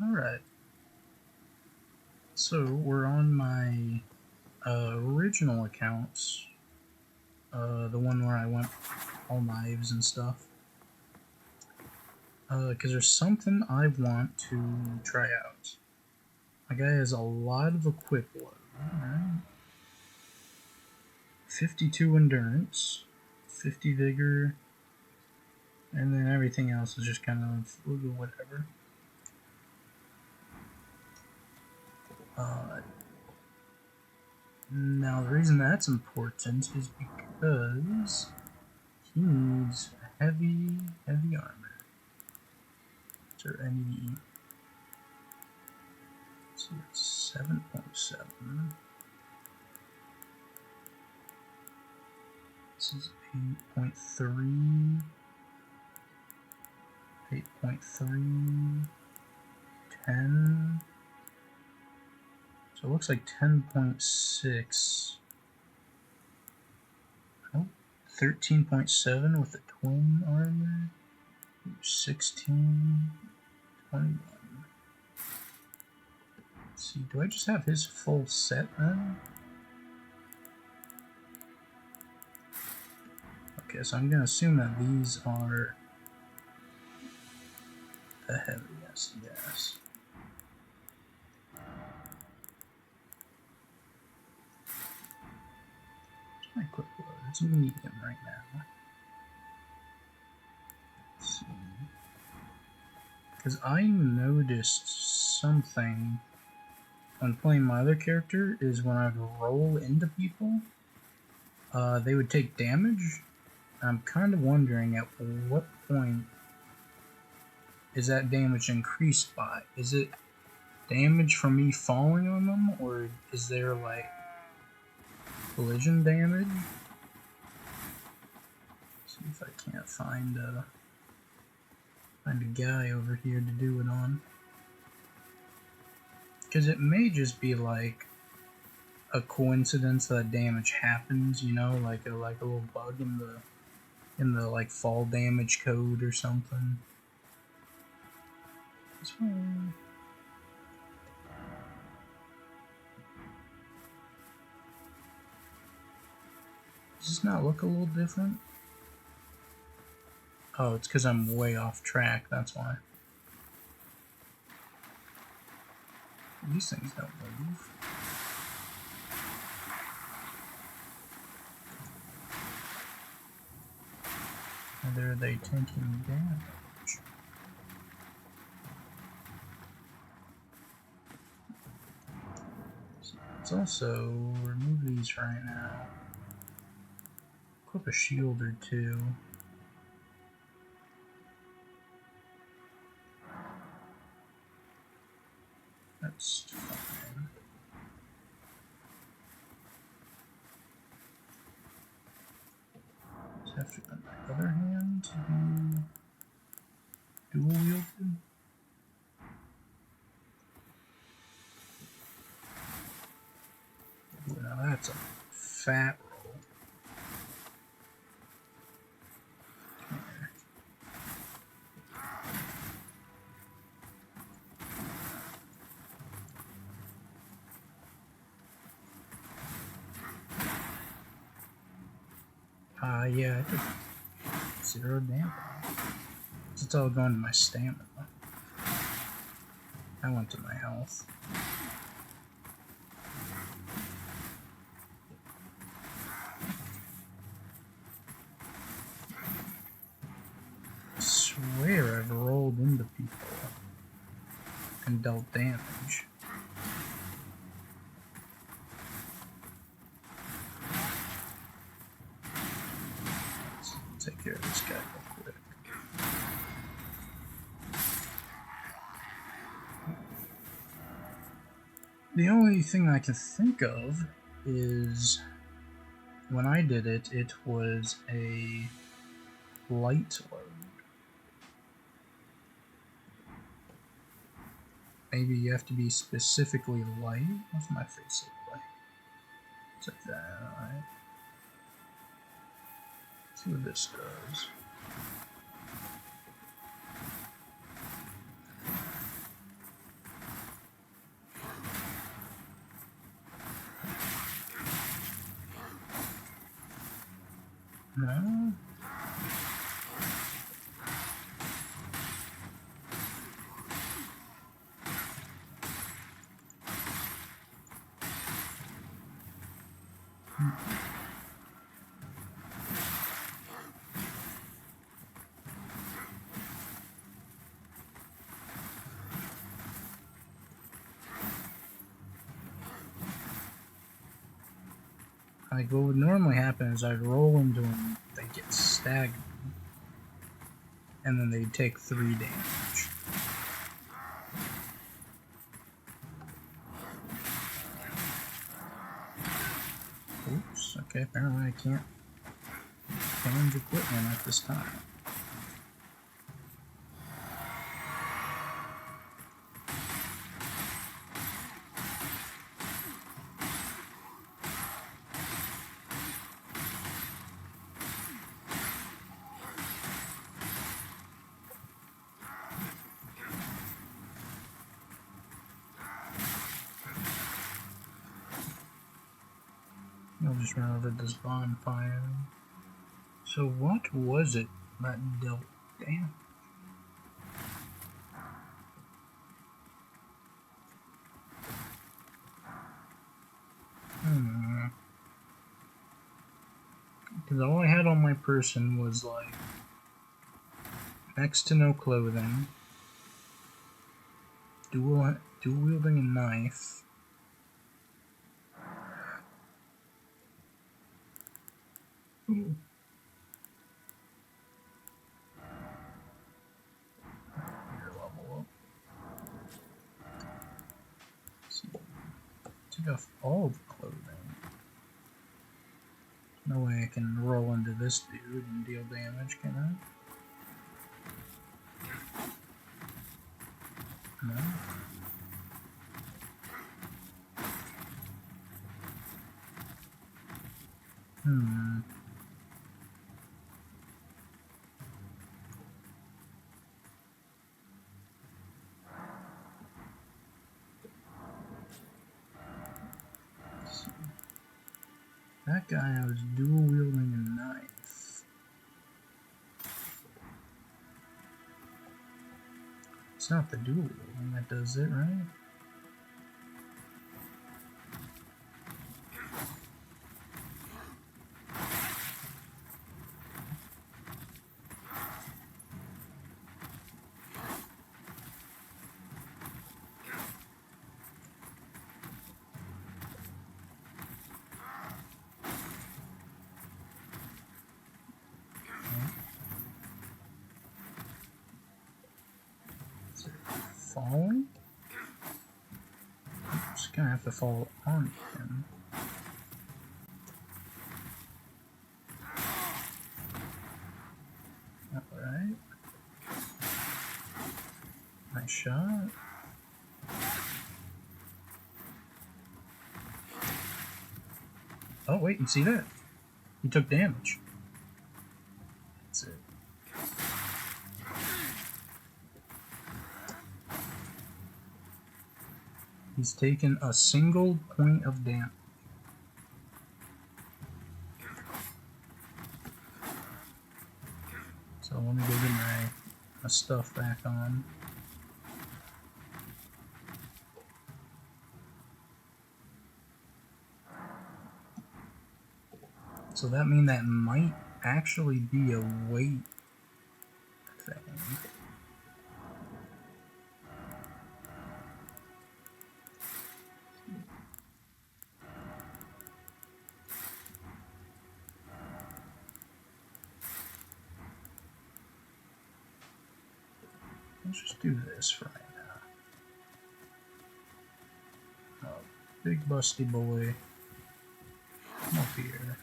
Alright. So, we're on my original accounts. The one where I went all knives and stuff. Because there's something I want to try out. My guy has a lot of equip load, right? 52 endurance, 50 vigor, and then everything else is just kind of whatever. Now the reason that's important is because he needs heavy armor. Is there any? Let's see, it's 7.7. This is 8.3. 8.3. 10. So it looks like 10.6. Oh, 13.7 with the twin armor. 16. 21. Let's see, do I just have his full set then? Okay, so I'm gonna assume that these are the heaviest, yes. My quick load, it's medium right now. Let's see. Because I noticed something when playing my other character is when I'd roll into people, they would take damage. I'm kind of wondering at what point is that damage increased by? Is it damage from me falling on them, or is there like collision damage? See if I can't find a guy over here to do it on. Because it may just be like a coincidence that damage happens, you know, like a little bug in the like fall damage code or something. This one. Does this not look a little different? Oh, it's because I'm way off track, that's why. These things don't move. Neither are they taking damage. Let's also remove these right now. Equip a shield or two. That's fine. Just have to, on my other hand, do dual wielded. Ooh, now that's a fat roll. Yeah, I did 0 damage. It's all going to my stamina. I went to my health. I swear I've rolled into people and dealt damage. Let's take care of this guy real quick. The only thing I can think of is when I did it, it was a light load. Maybe you have to be specifically light. What's my face look like? Check that out, alright. See what this does. No. Like, what would normally happen is I'd roll into them, they'd get staggered, and then they'd take 3 damage. Oops, okay, apparently I can't change equipment at this time. I'll just run over this bonfire. So what was it that dealt damage? Because all I had on my person was like next to no clothing, dual wielding a knife. Ooh. Level up. See. Took off all the clothing. No way I can roll into this dude and deal damage, can I? No. That guy, I was dual wielding a knife. It's not the dual wielding that does it, right? Falling? I'm just gonna have to fall on him. Alright. Nice shot. Oh wait, you see that? He took damage. That's it. He's taken a single point of damage. So let me go get my stuff back on. So that means that might actually be a weight thing. Let's just do this for right now. Oh, big busty boy. Come up here.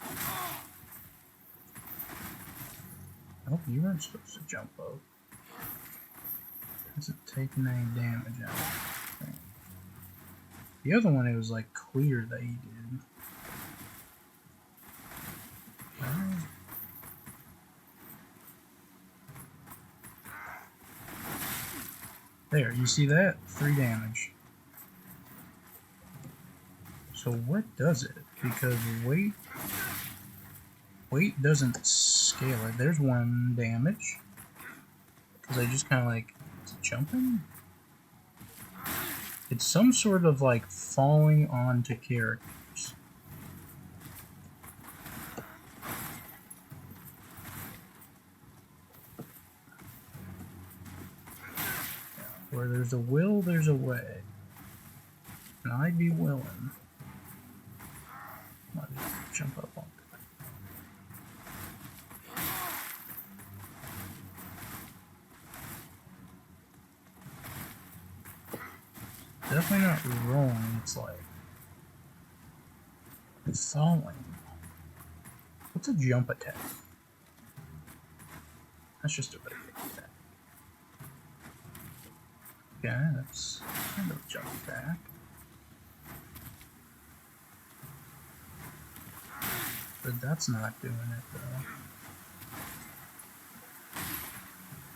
Oh, you weren't supposed to jump up. Hasn't taken any damage out. Okay. The other one, it was like clear that he did. Alright. There, you see that? 3 damage. So what does it? Because weight weight doesn't scale it. There's 1 damage. Because I just kind of like jumping? It's some sort of like falling onto characters. Where there's a will, there's a way. And I'd be willing. I'll just jump up on that. Definitely not rolling, it's like falling. What's a jump attack? That's just a regular attack. Yeah, that's kind of a jump attack. But that's not doing it though.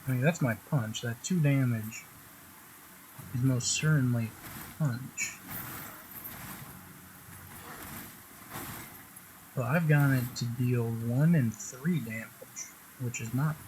I mean, that's my punch. That 2 damage is most certainly punch. Well, I've gotten it to deal 1 and 3 damage, which is not much.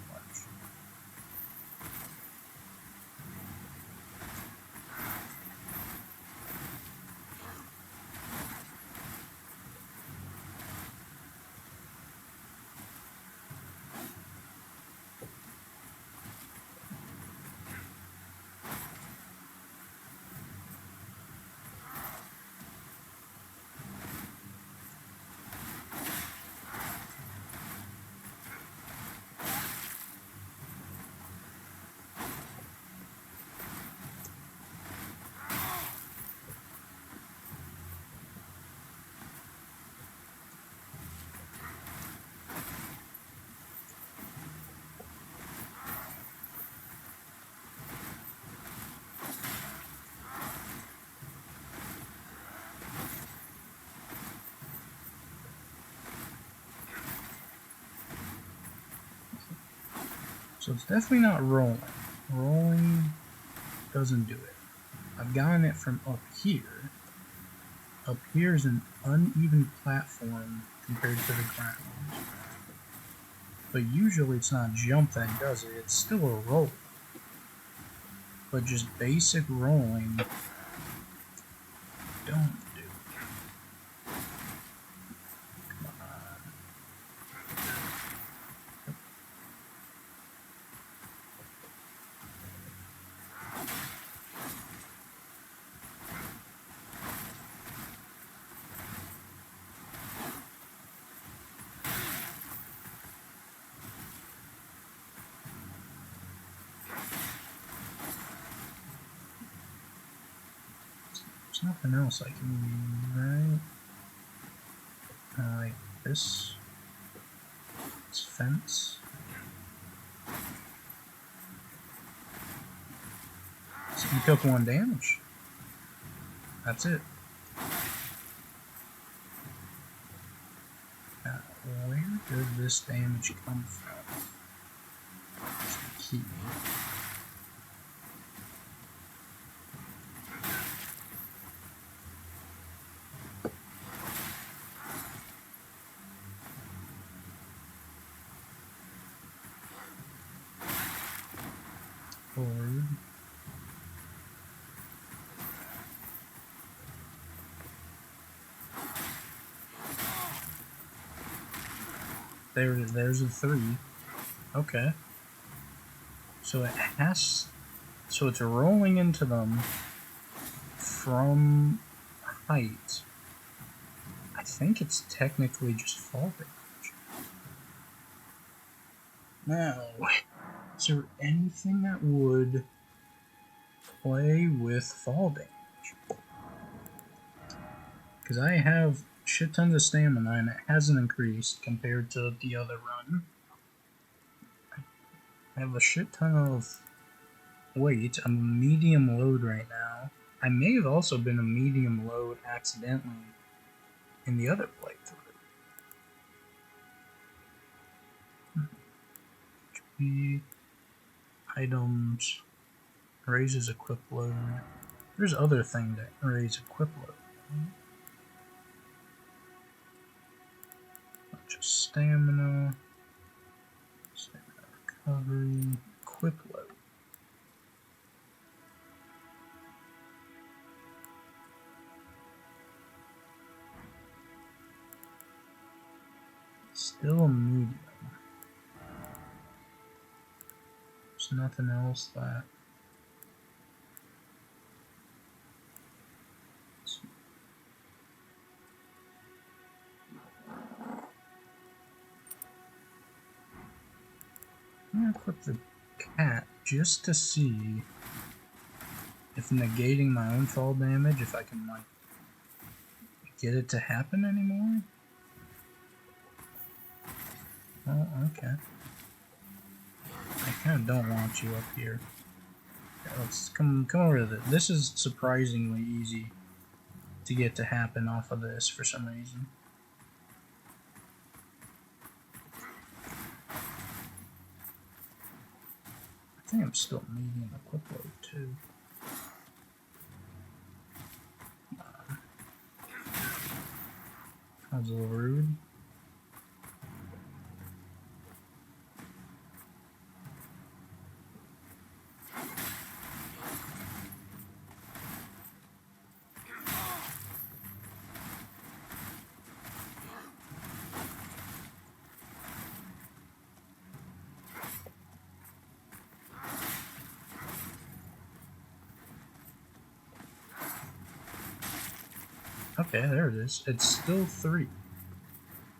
So it's definitely not rolling. Rolling doesn't do it. I've gotten it from up here. Up here is an uneven platform compared to the ground. But usually it's not jump that does it, it's still a roll. But just basic rolling don't do it. Come on. There's nothing else I can do, right? Like this. This fence. So you took 1 damage. That's it. Now, where does this damage come from? That's the key. Forward. There's a 3. Okay. So it has... So it's rolling into them from height. I think it's technically just fall damage. Now, is there anything that would play with fall damage? Because I have shit tons of stamina and it hasn't increased compared to the other run. I have a shit ton of weight. I'm a medium load right now. I may have also been a medium load accidentally in the other playthrough. Items raises equip load. There's other thing that raise equip load. Just stamina. Stamina recovery. Quick load. Still a medium. There's nothing else that. I'm gonna equip the cat just to see if negating my own fall damage, if I can like get it to happen anymore. Oh, okay. I kind of don't want you up here. Okay, let's come over to this. This is surprisingly easy to get to happen off of this for some reason. I think I'm still medium equip load too. That was a little rude. Okay, there it is. It's still 3.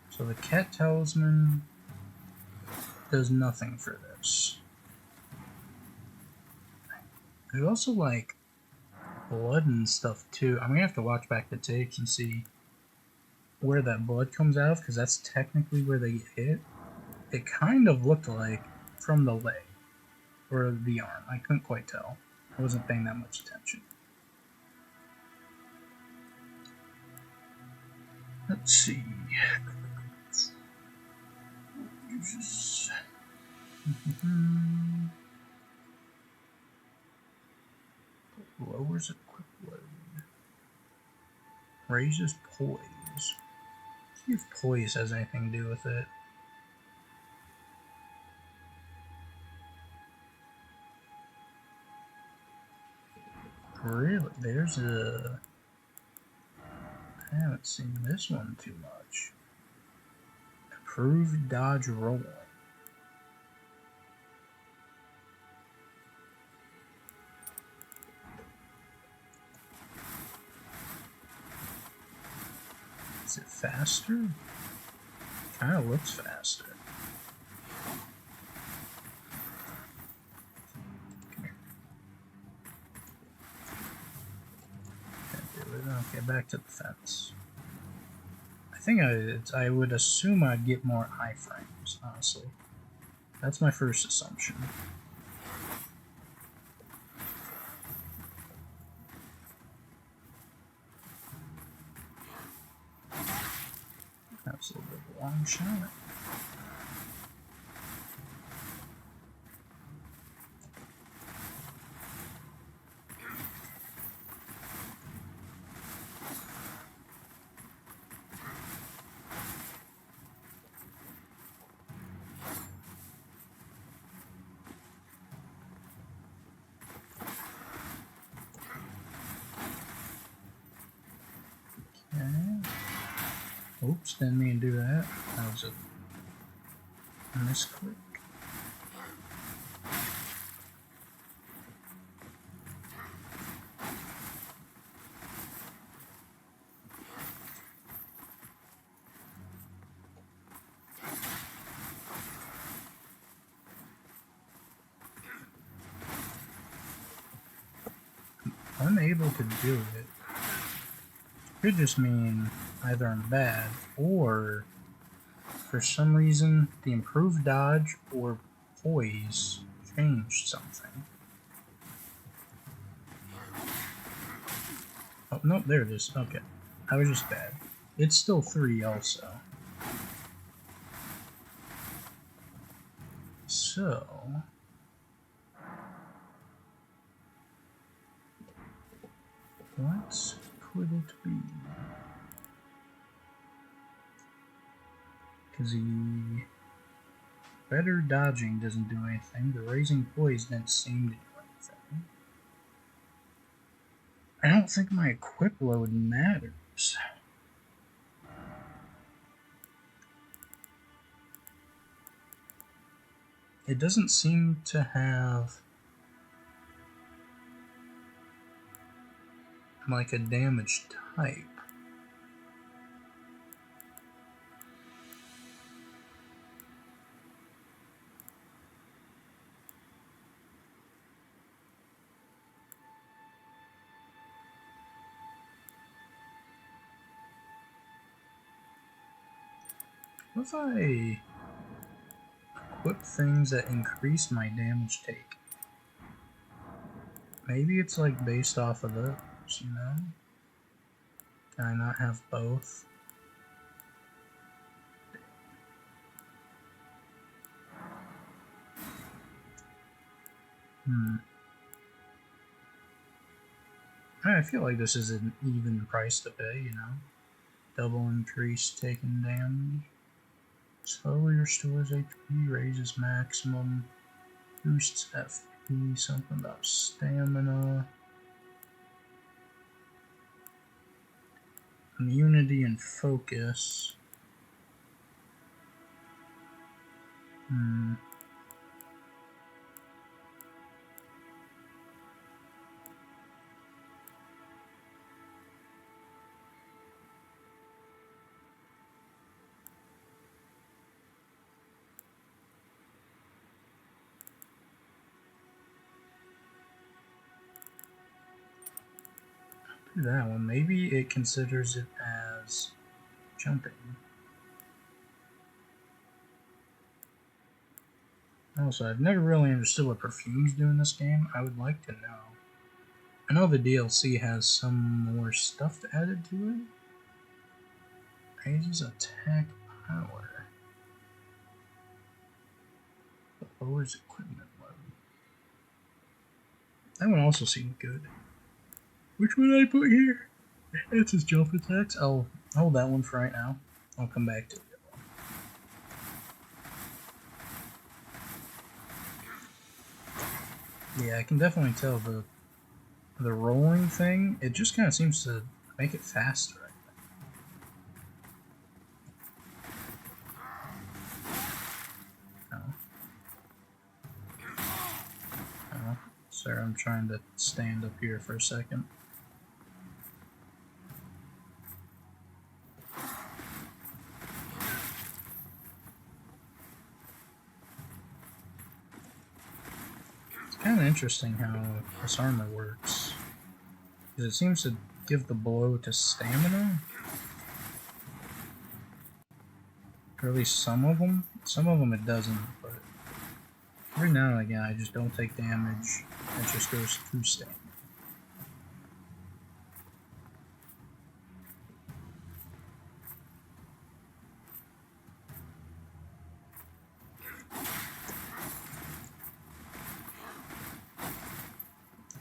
So the cat talisman does nothing for this. There's also like blood and stuff too. I'm gonna have to watch back the tapes and see where that blood comes out of, because that's technically where they get hit. It kind of looked like from the leg or the arm. I couldn't quite tell. I wasn't paying that much attention. Let's see. Lowers a quick load. Raises poise. See if poise has anything to do with it. Really? There's a... I haven't seen this one too much. Improved dodge roll. Is it faster? Kinda looks faster. Okay, back to the fence. I think I would assume I'd get more iframes, honestly. That's my first assumption. That's a little bit of a long shot. Oops, didn't mean to do that. That was a misclick. Unable to do it could just mean either I'm bad, or for some reason the improved dodge or poise changed something. Oh, no, there it is. Okay. I was just bad. It's still 3 also. So... what could it be? Because he... Better dodging doesn't do anything. The raising poise didn't seem to do anything. I don't think my equip load matters. It doesn't seem to have like a damage type. What if I equip things that increase my damage take? Maybe it's like based off of those, you know? Can I not have both? I feel like this is an even price to pay, you know? Double increase taking damage. Slowly restores HP, raises maximum, boosts FP, something about stamina. Immunity and focus. Do that one. Maybe it considers it as jumping. Also, I've never really understood what perfumes do in this game. I would like to know. I know the DLC has some more stuff added to it. Raises attack power. But lowers equipment load. That one also seemed good. Which one did I put here? It's his jump attacks. I'll hold that one for right now. I'll come back to it. Yeah, I can definitely tell the rolling thing, it just kind of seems to make it faster. Oh, sorry, I'm trying to stand up here for a second. It's kind of interesting how this armor works. Because it seems to give the blow to stamina. Or at least some of them. Some of them it doesn't, but every now and again I just don't take damage. It just goes through stamina.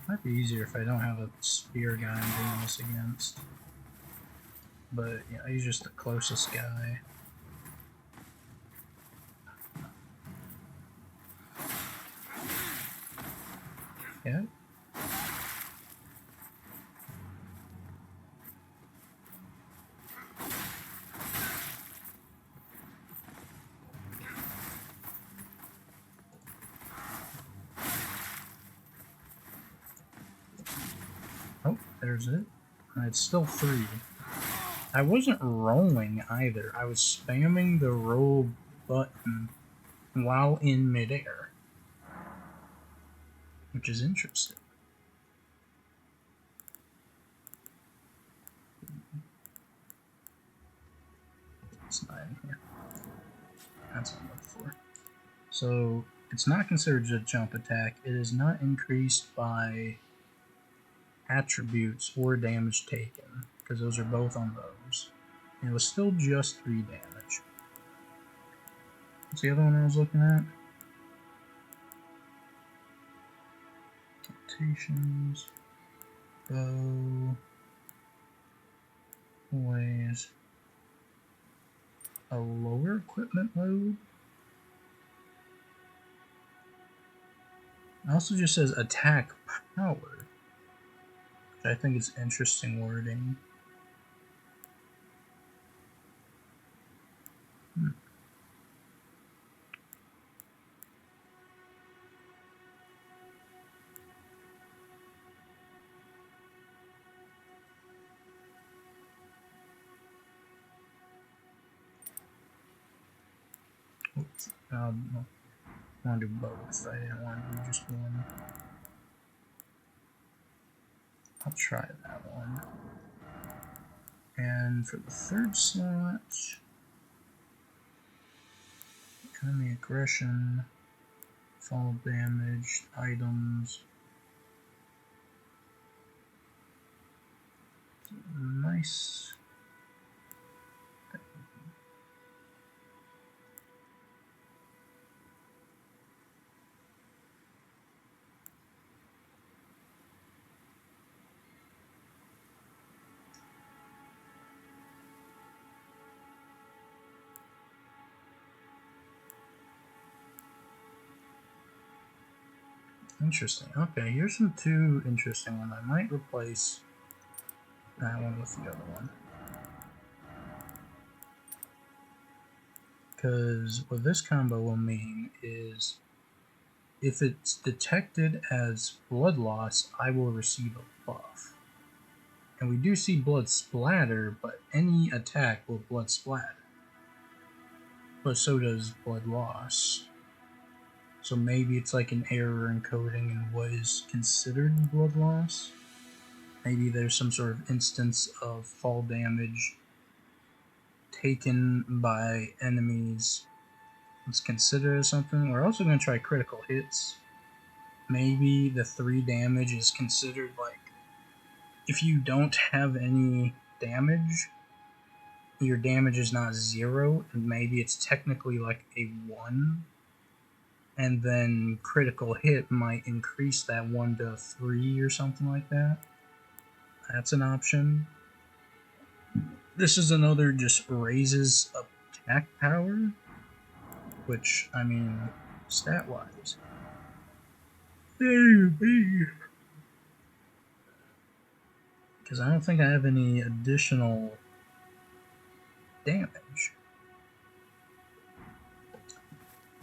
Might be easier if I don't have a spear guy I'm doing this against. But yeah, he's just the closest guy. Yeah. Oh, there's it. It's still 3. I wasn't rolling either. I was spamming the roll button while in midair. Which is interesting. It's not in here. That's what I'm looking for. So, it's not considered a jump attack. It is not increased by attributes or damage taken, because those are both on those. And it was still just 3 damage. What's the other one I was looking at? Temptations. Bow. Ways. a lower equipment load. It also just says attack power, which I think is interesting wording. Oops. I want to do both. I didn't want to do just one. I'll try that one. And for the third slot, enemy aggression, fall damage, items. Nice. Interesting. Okay, here's some two interesting ones. I might replace that one with the other one. Because what this combo will mean is if it's detected as blood loss, I will receive a buff. And we do see blood splatter, but any attack will blood splatter. But so does blood loss. So maybe it's like an error in coding in what is considered blood loss. Maybe there's some sort of instance of fall damage taken by enemies that's considered as something. We're also going to try critical hits. Maybe the 3 damage is considered like if you don't have any damage, your damage is not 0, and maybe it's technically like a 1. And then critical hit might increase that 1 to 3 or something like that. That's an option. This is another just raises attack power, which, I mean, stat-wise. Because I don't think I have any additional damage.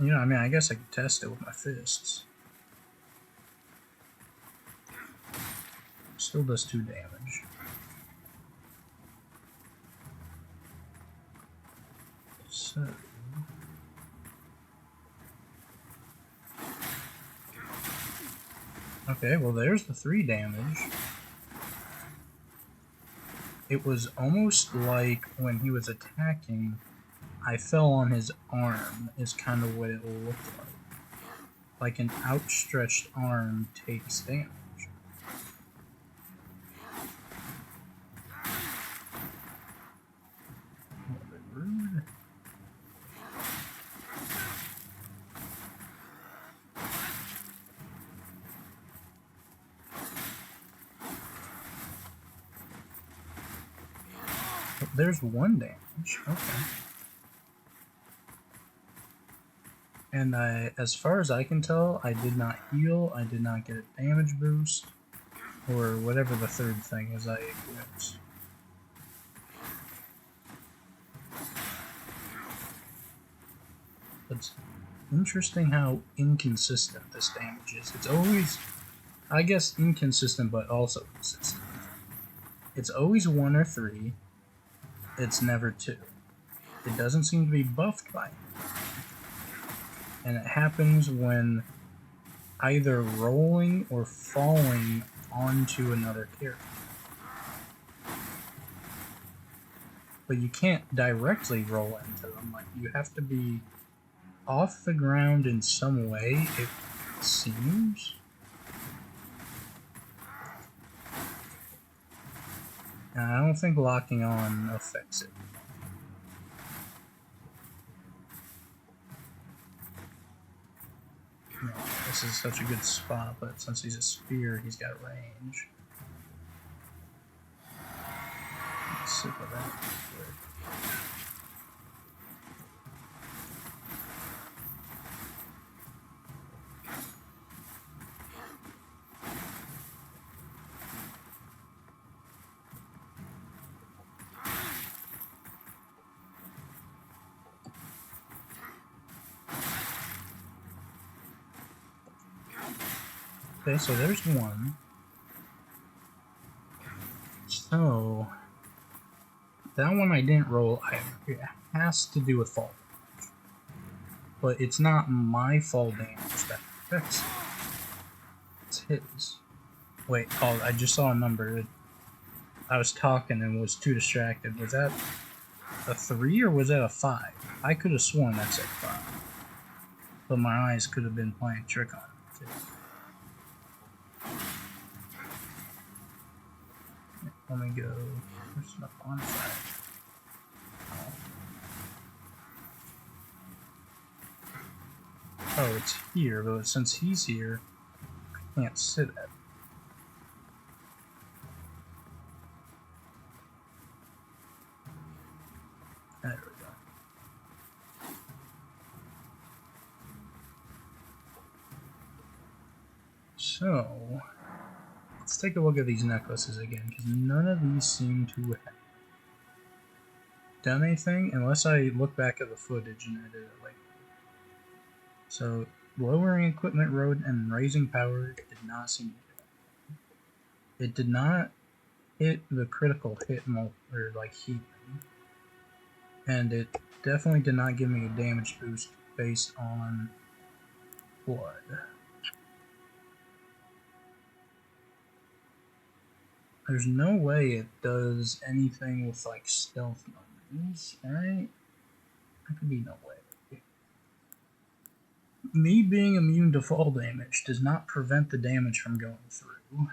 You know, I mean, I guess I could test it with my fists. Still does 2 damage. So... okay, well there's the 3 damage. It was almost like when he was attacking, I fell on his arm, is kind of what it looked like. Like an outstretched arm takes damage. Rude. There's 1 damage. Okay. And as far as I can tell, I did not heal, I did not get a damage boost, or whatever the third thing is I equipped. It's interesting how inconsistent this damage is. It's always, I guess, inconsistent, but also consistent. It's always 1 or 3. It's never 2. It doesn't seem to be buffed by it. And it happens when either rolling or falling onto another character. But you can't directly roll into them. Like, you have to be off the ground in some way, it seems. And I don't think locking on affects it. No, this is such a good spot, but since he's a spear, he's got range. Let's sip of that real quick. Okay, so there's one. So that one I didn't roll. It has to do with fall damage. But it's not my fall damage that affects it. It's his. Wait, oh, I just saw a number. I was talking and was too distracted. Was that a 3 or was that a 5? I could have sworn that said 5. But my eyes could have been playing trick on me too. Let me go. Where's my bonfire? Oh, it's here, but since he's here, I can't sit at it. There we go. So, let's take a look at these necklaces again, because none of these seem to have done anything, unless I look back at the footage and edit it later. So, lowering equipment load and raising power did not seem to do it. It did not hit the critical hit or like heat thing. And it definitely did not give me a damage boost based on blood. There's no way it does anything with like stealth numbers, right? There could be no way. Me being immune to fall damage does not prevent the damage from going through.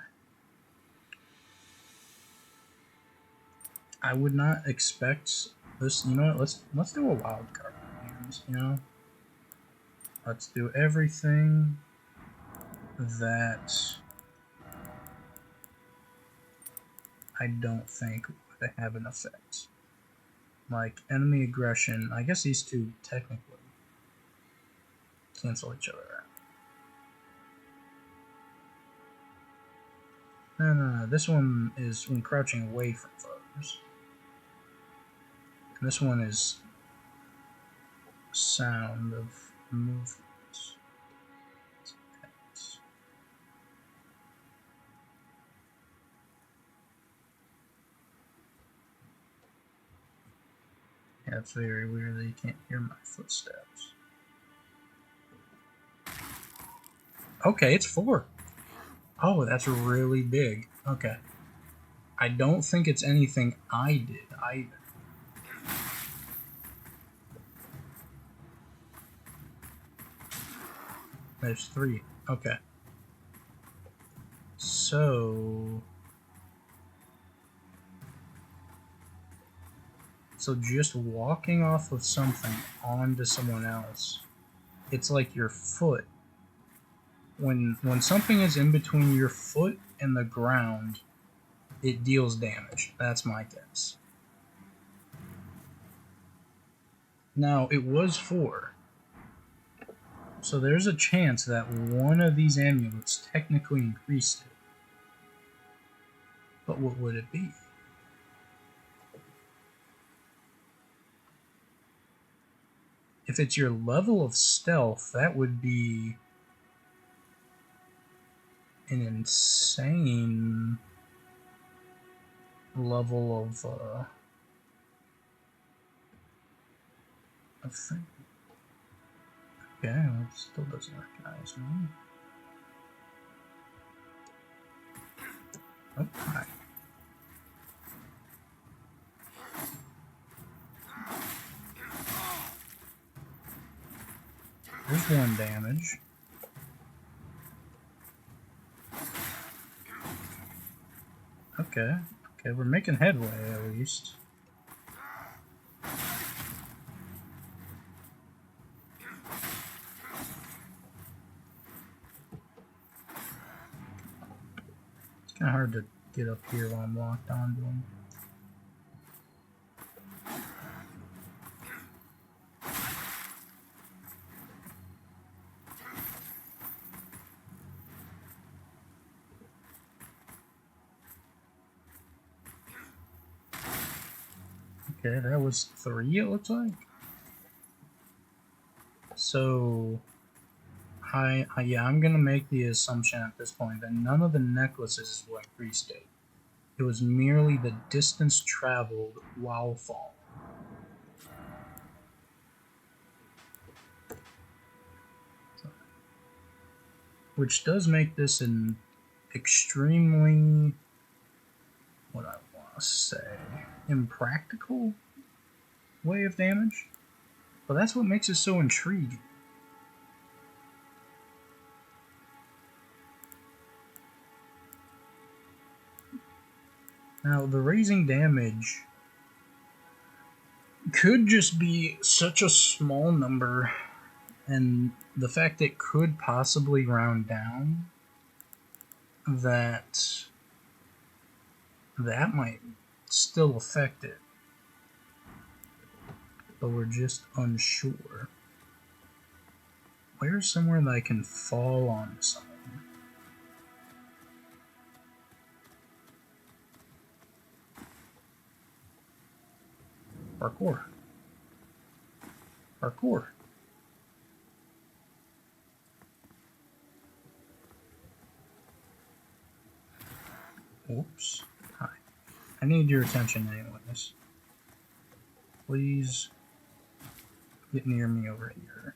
I would not expect this. You know what? Let's do a wild card hands. You know, let's do everything that I don't think would have an effect. Like enemy aggression. I guess these two technically cancel each other out. No. This one is when crouching away from foes. And this one is sound of movement. Yeah, it's very weird that you can't hear my footsteps. Okay, it's 4. Oh, that's really big. Okay. I don't think it's anything I did either. There's 3. Okay. So just walking off of something onto someone else, it's like your foot. When something is in between your foot and the ground, it deals damage. That's my guess. Now, it was 4. So there's a chance that one of these amulets technically increased it. But what would it be? If it's your level of stealth, that would be an insane level of thing. Okay, well, it still doesn't recognize me. Oh, hi. There's 1 damage. Okay, we're making headway at least. It's kind of hard to get up here while I'm locked onto him. Okay, that was 3, it looks like. So Yeah, I'm gonna make the assumption at this point that none of the necklaces is what increased it. It was merely the distance traveled while falling. Which does make this an extremely, what I want to say, impractical way of damage. But that's what makes it so intriguing. Now, the raising damage could just be such a small number, and the fact it could possibly round down, that might still affect it. But we're just unsure. Where's somewhere that I can fall on someone? Parkour. Parkour. Oops. Hi. I need your attention anyways. Please get near me over here.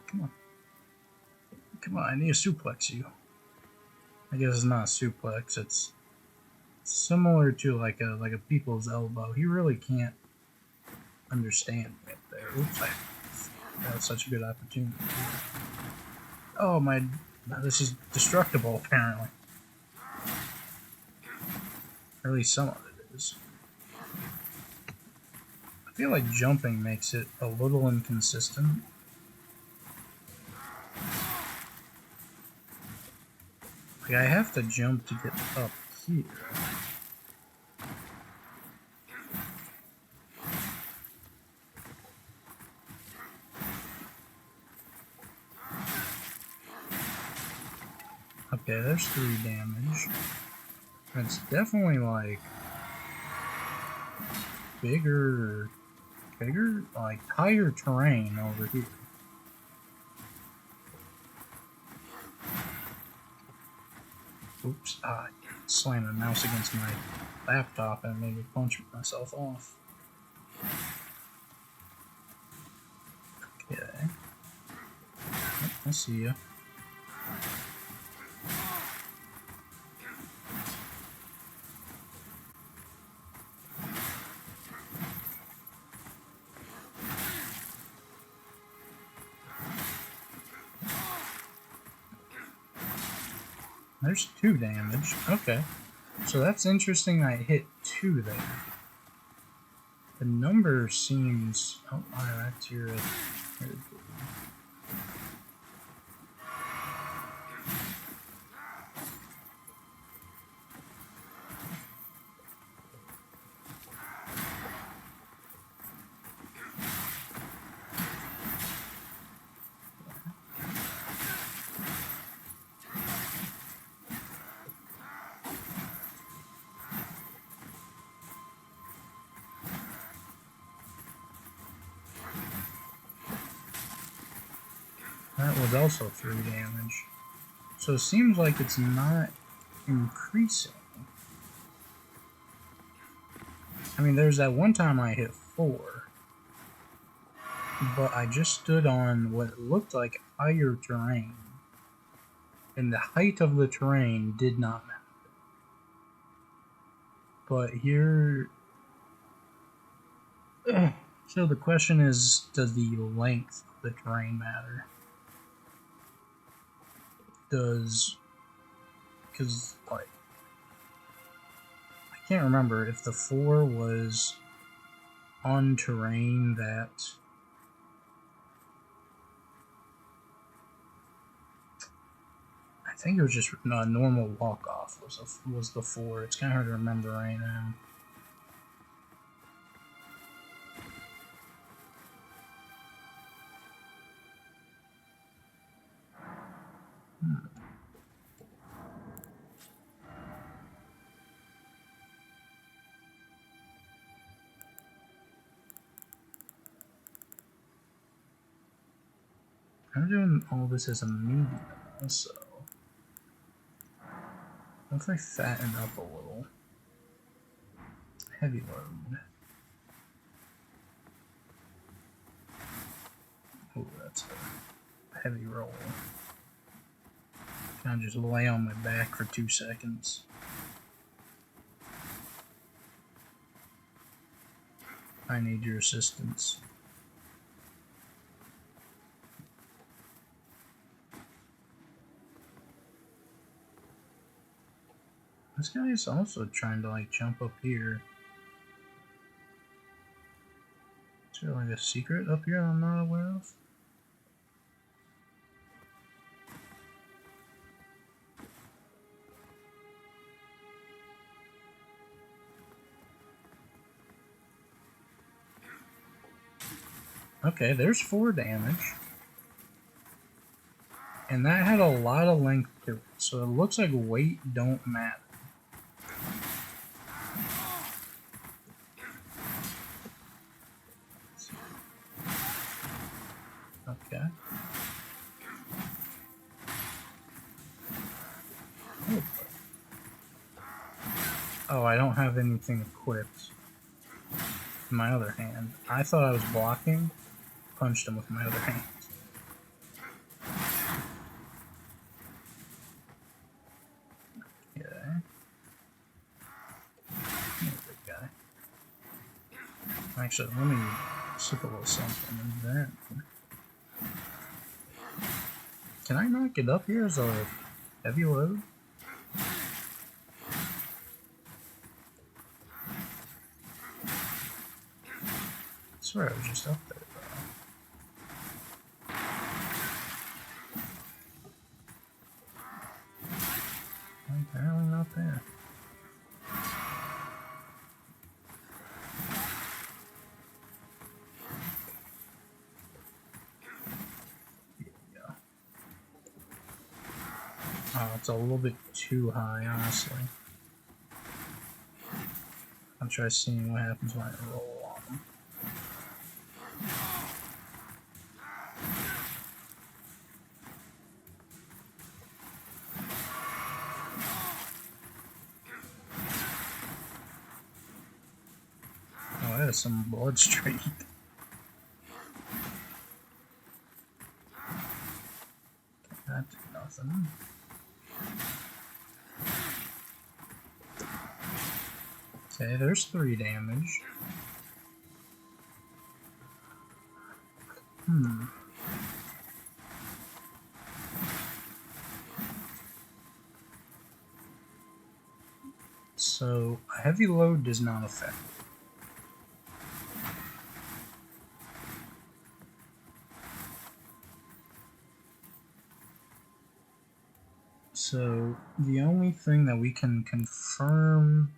Come on. Come on, I need to suplex you. I guess it's not a suplex, it's similar to like a people's elbow. He really can't understand me up there. Oops, that was such a good opportunity. Oh my, this is destructible apparently. Or at least some of it is. I feel like jumping makes it a little inconsistent. Like I have to jump to get up here. Okay, there's 3 damage. It's definitely like bigger, like higher terrain over here. Oops, I slammed the mouse against my laptop and made me punch myself off. Okay. Yep, I see ya. There's 2 damage. Okay. So that's interesting I hit 2 there. The number seems... Oh, alright, that's your... That was also 3 damage. So it seems like it's not increasing. I mean, there's that one time I hit 4. But I just stood on what looked like higher terrain. And the height of the terrain did not matter. But here... So the question is, does the length of the terrain matter? Because, like, I can't remember if the 4 was on terrain that... I think it was just a normal walk-off was the 4. It's kind of hard to remember right now. I'm doing all this as a medium, so what if I fatten up a little? Heavy load. Oh, that's a heavy roll. Can I just lay on my back for 2 seconds? I need your assistance. This guy is also trying to like jump up here. Is there like a secret up here I'm not aware of? Okay, there's 4 damage. And that had a lot of length to it, so it looks like weight don't matter. Okay. Oh, I don't have anything equipped. In my other hand. I thought I was blocking. Punched him with my other hand. Okay. Good guy. Actually, let me sip a little something and then. Can I not get up here as a heavy load? I swear I was just up there, though. Apparently not there. Oh, it's a little bit too high, honestly. I'll try seeing what happens when I roll on them. Oh, that is some blood streak. That did nothing. Okay, there's 3 damage. So, a heavy load does not affect it. So, the only thing that we can confirm...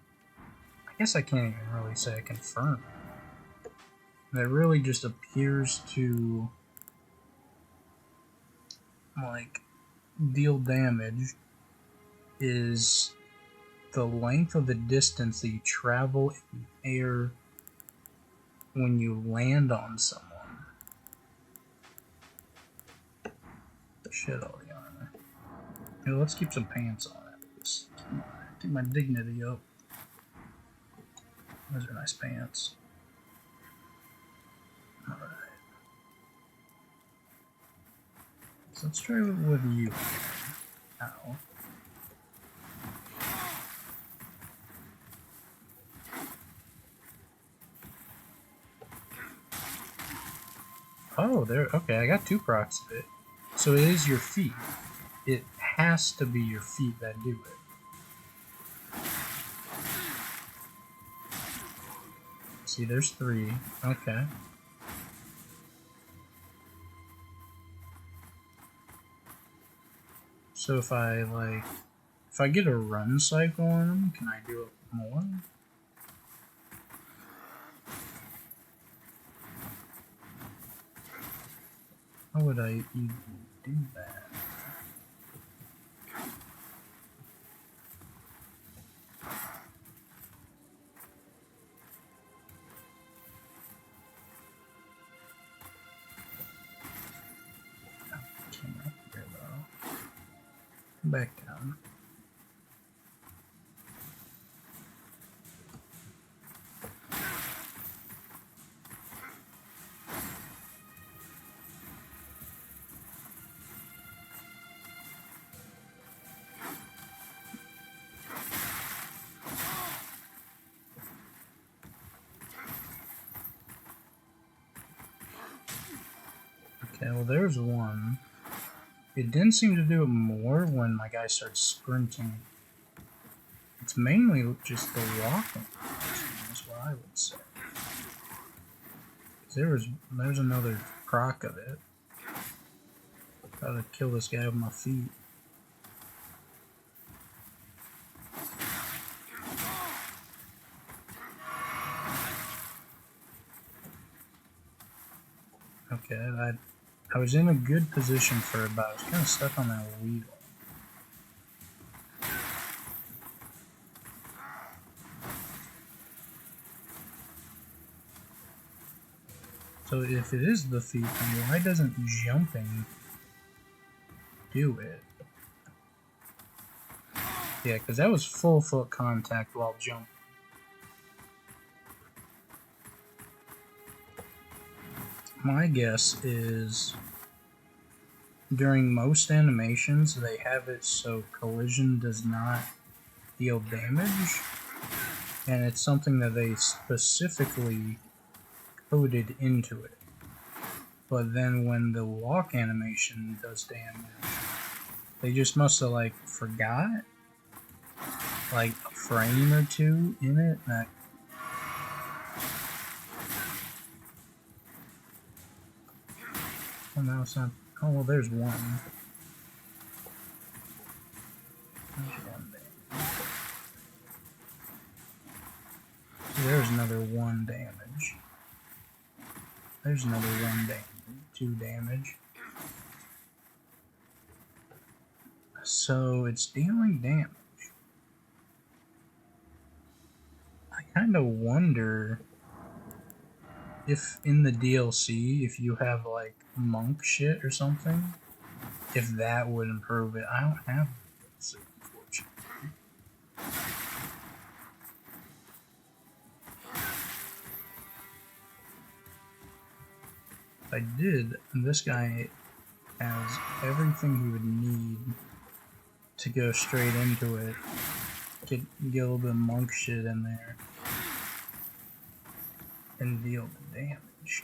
I guess I can't even really say I confirm. That really just appears to... like, deal damage is the length of the distance that you travel in air when you land on someone. Shit all the armor. Here, let's keep some pants on it. Just keep my dignity up. Those are nice pants. Alright. So let's try it with you. Ow. Oh, there. Okay, I got 2 procs of it. So it is your feet. It has to be your feet that do it. See, there's 3. Okay. So if I get a run cycle on them, can I do it more? How would I even do that? back down. Okay, well there's one. It didn't seem to do it more when my guy starts sprinting. It's mainly just the walking. That's what I would say. There's another croc of it. Gotta kill this guy with my feet. Okay, I was in a good position for it, but I was kind of stuck on that wheel. So if it is the feet, then why doesn't jumping do it? Yeah, because that was full foot contact while jumping. My guess is during most animations they have it so collision does not deal damage, and it's something that they specifically coded into it. But then when the walk animation does damage, they just must have like forgot like a frame or two in it. That oh no, it's not. Oh well, there's one. There's one there. So there's another 1 damage. There's another 1 damage. 2 damage. So it's dealing damage. I kind of wonder if in the DLC, if you have like monk shit or something, if that would improve it. I don't have DLC, unfortunately. If I did, this guy has everything he would need to go straight into it. Get a little bit of monk shit in there and deal the damage.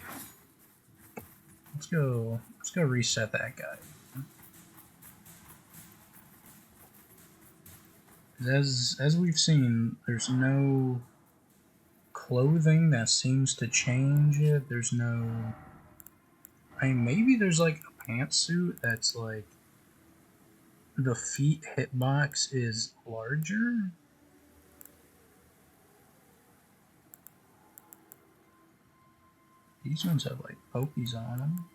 Let's go reset that guy. As we've seen, there's no clothing that seems to change it. There's no... I mean, maybe there's like a pantsuit that's like the feet hitbox is larger. These ones have like pokies on them.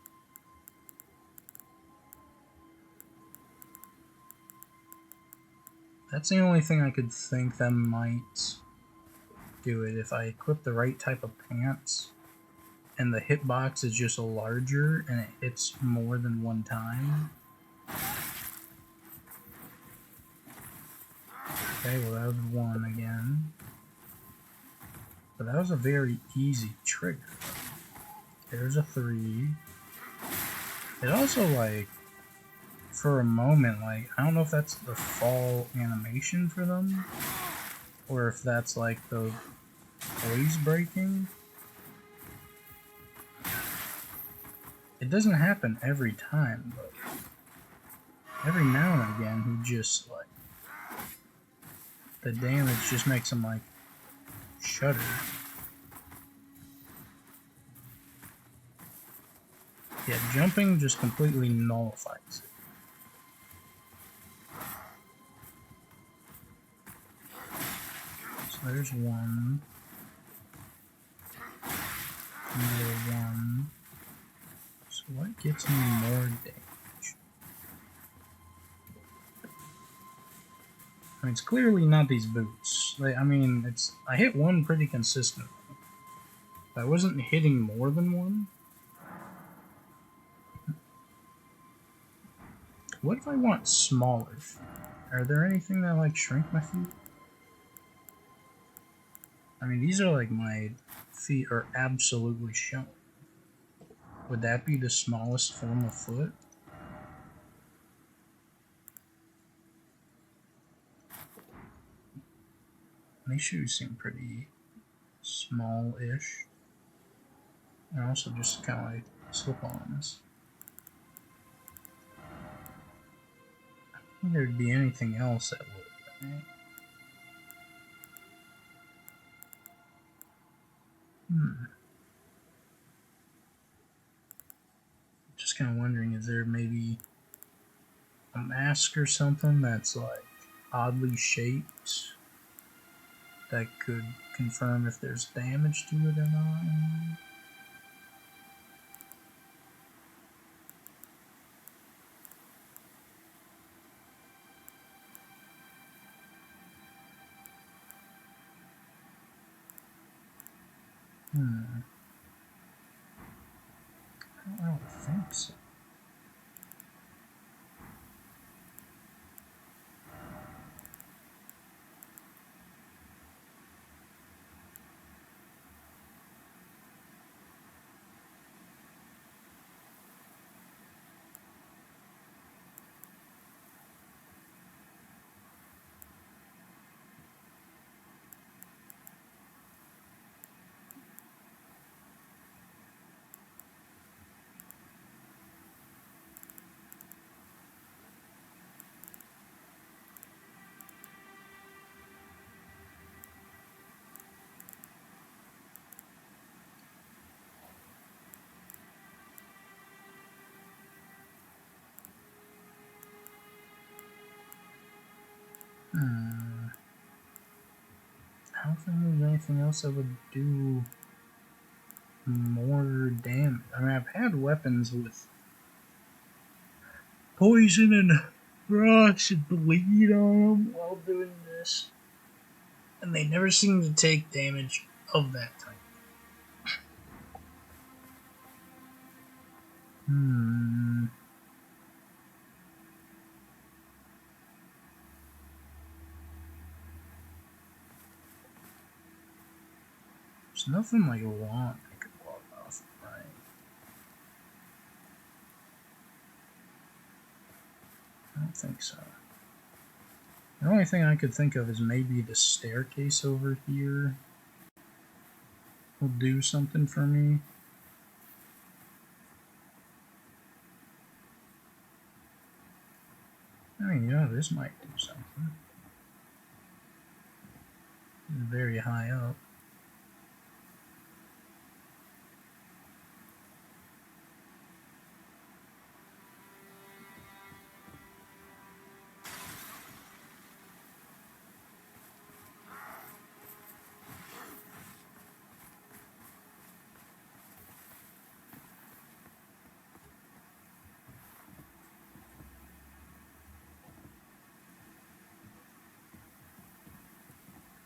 That's the only thing I could think that might do it. If I equip the right type of pants and the hitbox is just larger and it hits more than 1 time. Okay, well that was 1 again. But that was a very easy trigger. There's a 3. It also, like, for a moment, like, I don't know if that's the fall animation for them, or if that's like the voice breaking. It doesn't happen every time, but every now and again he just like, the damage just makes him like shudder. Yeah, jumping just completely nullifies it. So there's 1. Another 1. So what gets me more damage? I mean, it's clearly not these boots. Like, I mean, I hit 1 pretty consistently. I wasn't hitting more than 1. What if I want smaller feet? Are there anything that like shrink my feet? I mean, these are like my feet are absolutely showing. Would that be the smallest form of foot? These shoes seem pretty small-ish. And also just kind of like slip-ons. I don't think there'd be anything else that would, right? Just kind of wondering, is there maybe a mask or something that's like oddly shaped that could confirm if there's damage to it or not? I don't think so. I don't think there's anything else that would do more damage. I mean, I've had weapons with poison and rocks and bleed on them while doing this, and they never seem to take damage of that type. There's nothing like a wand I could walk off, right? I don't think so. The only thing I could think of is maybe the staircase over here will do something for me. I mean, yeah, this might do something. It's very high up.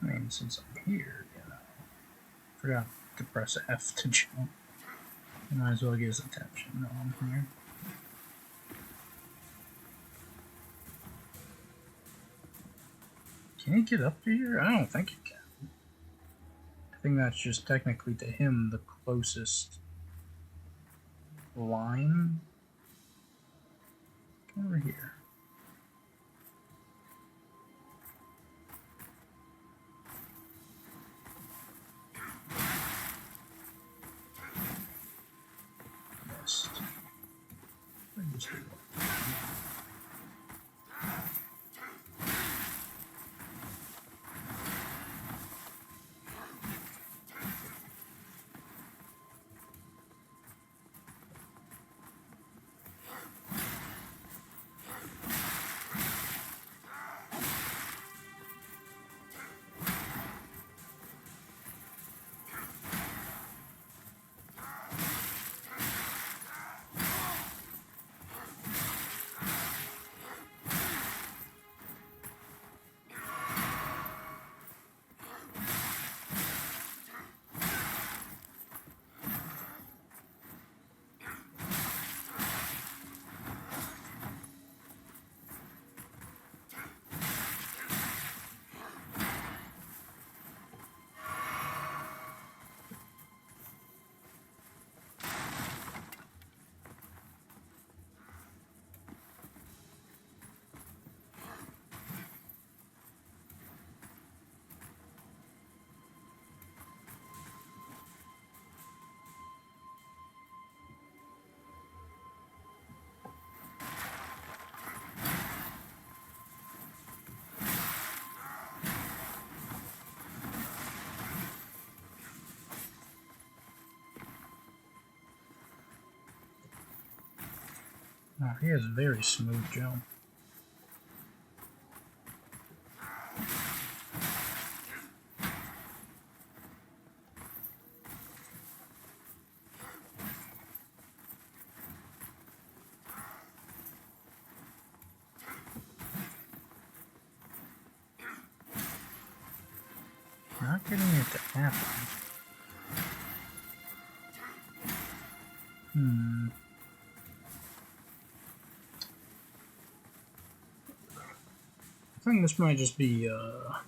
I mean, since I'm here, you know, forgot to press F to jump. I might as well get his attention while I'm here. Can he get up to here? I don't think he can. I think that's just technically to him the closest line. Come over here. Yes. Oh, he has a very smooth jump. Not getting it to happen. I think this might just be a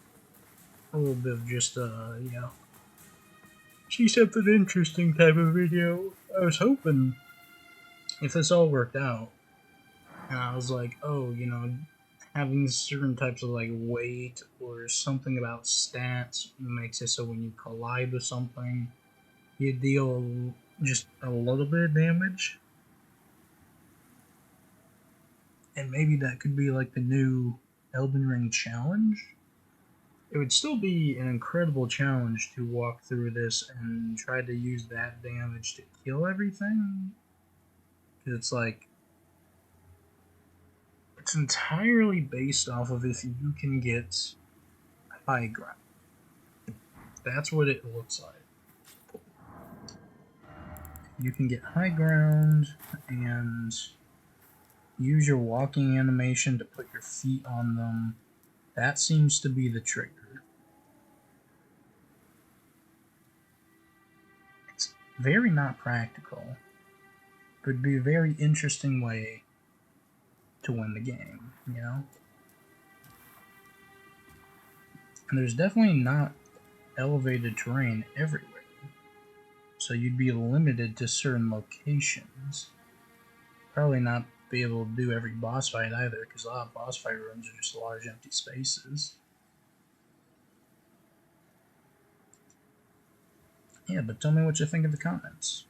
little bit of just you know, see something interesting type of video. I was hoping if this all worked out, and I was like, oh, you know, having certain types of like weight or something about stats makes it so when you collide with something, you deal just a little bit of damage. And maybe that could be like the new Elden Ring challenge. It would still be an incredible challenge to walk through this and try to use that damage to kill everything. Because it's like, it's entirely based off of if you can get high ground. That's what it looks like. You can get high ground and use your walking animation to put your feet on them. That seems to be the trigger. It's very not practical, but it'd be a very interesting way to win the game, you know? And there's definitely not elevated terrain everywhere, so you'd be limited to certain locations. Probably not be able to do every boss fight either, because a lot of boss fight rooms are just large empty spaces. Yeah, but tell me what you think in the comments.